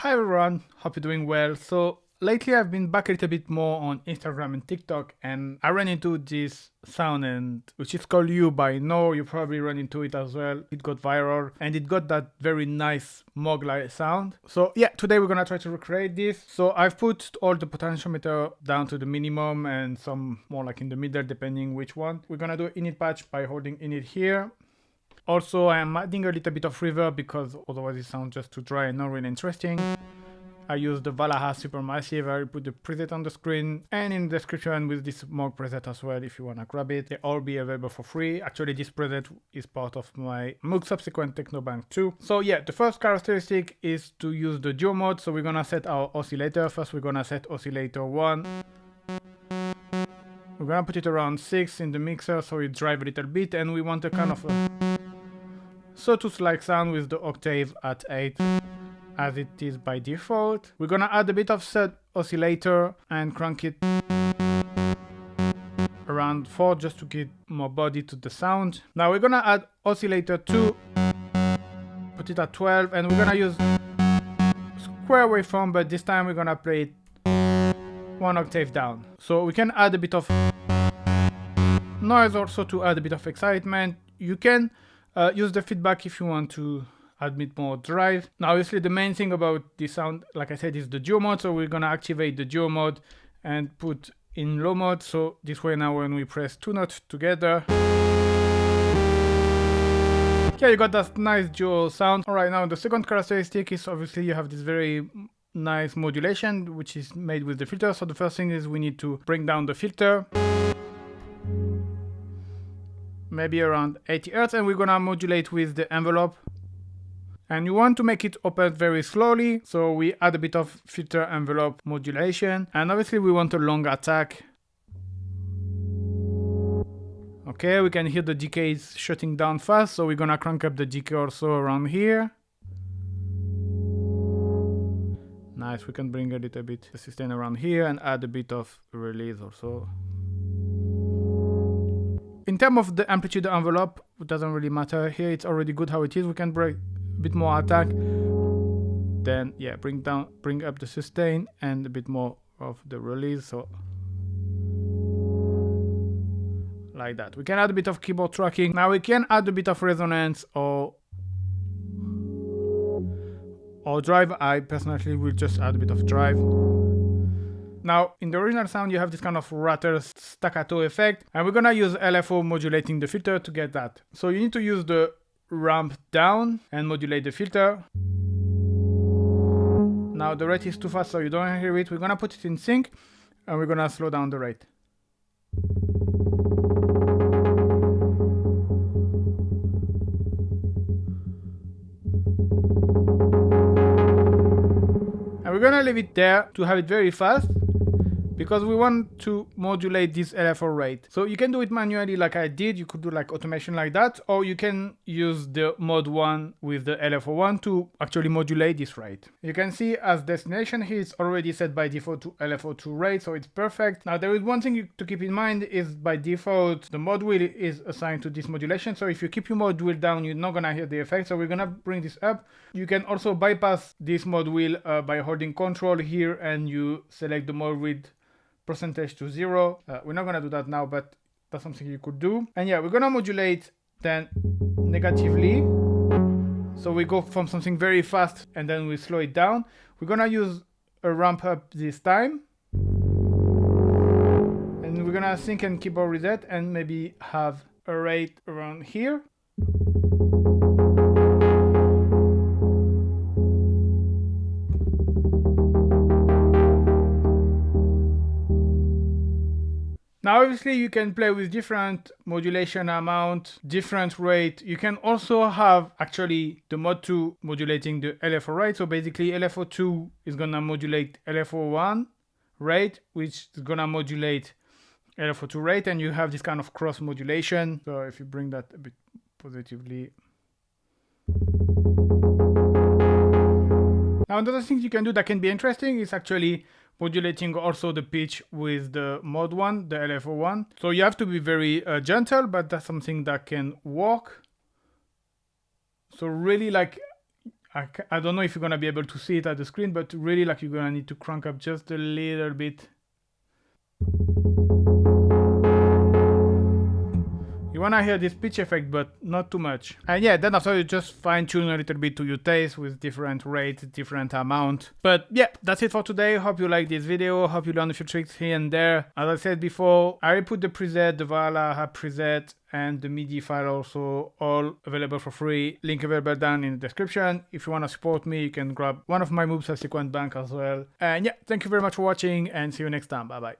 Hi everyone, hope you're doing well. So lately I've been back a little bit more on Instagram and TikTok, and I ran into this sound and which is called You by Nohr. You probably run into it as well. It got viral and it got that very nice Moog-like sound. So yeah, today we're gonna try to recreate this. So I've put all the potentiometer down to the minimum and some more like in the middle depending which one. We're gonna do init patch by holding init here. Also, I am adding a little bit of reverb because otherwise it sounds just too dry and not really interesting. I use the Valaha Supermassive. I will put the preset on the screen and in the description with this Moog preset as well if you want to grab it. They all be available for free. Actually, this preset is part of my Moog Subsequent Techno bank too. So yeah, the first characteristic is to use the duo mode. So we're gonna set our oscillator. First, we're gonna set oscillator 1. We're gonna put it around 6 in the mixer so it drive a little bit, and we want a kind of a sawtooth-like sound with the octave at 8 as it is by default. We're gonna add a bit of set oscillator and crank it around 4 just to give more body to the sound. Now we're gonna add oscillator 2, put it at 12, and we're gonna use square waveform, but this time we're gonna play it 1 octave down. So we can add a bit of noise also to add a bit of excitement. You can use the feedback if you want to add a bit more drive. Now obviously the main thing about this sound, like I said, is the duo mode. So we're gonna activate the duo mode and put in low mode. So this way now when we press 2 notes together, yeah, you got that nice dual sound. Alright, now the second characteristic is obviously you have this very nice modulation which is made with the filter. So the first thing is we need to bring down the filter maybe around 80 Hz, and we're gonna modulate with the envelope. And you want to make it open very slowly, so we add a bit of filter envelope modulation, and obviously we want a long attack. Okay, we can hear the decay is shutting down fast, so we're gonna crank up the decay also around here. Nice, we can bring a little bit the sustain around here and add a bit of release also. In terms of the amplitude envelope, it doesn't really matter here, it's already good how it is. We can break a bit more attack, then yeah, bring up the sustain and a bit more of the release, so like that. We can add a bit of keyboard tracking. Now we can add a bit of resonance or drive. I personally will just add a bit of drive. Now, in the original sound, you have this kind of rattle staccato effect, and we're gonna use LFO modulating the filter to get that. So you need to use the ramp down and modulate the filter. Now the rate is too fast, so you don't hear it. We're gonna put it in sync, and we're gonna slow down the rate. And we're gonna leave it there to have it very fast, because we want to modulate this LFO rate. So you can do it manually like I did. You could do like automation like that, or you can use the mod 1 with the LFO 1 to actually modulate this rate. You can see as destination here it's already set by default to LFO 2 rate, so it's perfect. Now there is one thing to keep in mind is by default the mod wheel is assigned to this modulation. So if you keep your mod wheel down, you're not gonna hear the effect. So we're gonna bring this up. You can also bypass this mod wheel by holding Control here, and you select the mod width percentage to 0. We're not gonna do that now, but that's something you could do. And yeah, we're gonna modulate then negatively. So we go from something very fast and then we slow it down. We're gonna use a ramp up this time. And we're gonna sync and keyboard reset and maybe have a rate around here. Now obviously you can play with different modulation amount, different rate. You can also have actually the mod 2 modulating the LFO rate. So basically LFO 2 is gonna modulate LFO 1 rate, which is gonna modulate LFO 2 rate, and you have this kind of cross modulation. So if you bring that a bit positively. Now another thing you can do that can be interesting is actually modulating also the pitch with the mod 1, the LFO 1. So you have to be very gentle, but that's something that can work. So really, like, I don't know if you're gonna be able to see it at the screen, but really like you're gonna need to crank up just a little bit. You wanna hear this pitch effect, but not too much. And yeah, then after you just fine tune a little bit to your taste with different rates, different amount. But yeah, that's it for today. Hope you like this video. Hope you learned a few tricks here and there. As I said before, I put the preset, the Valhalla app preset, and the MIDI file also all available for free. Link available down in the description. If you want to support me, you can grab one of my Moog Subsequent bank as well. And yeah, thank you very much for watching and see you next time. Bye bye.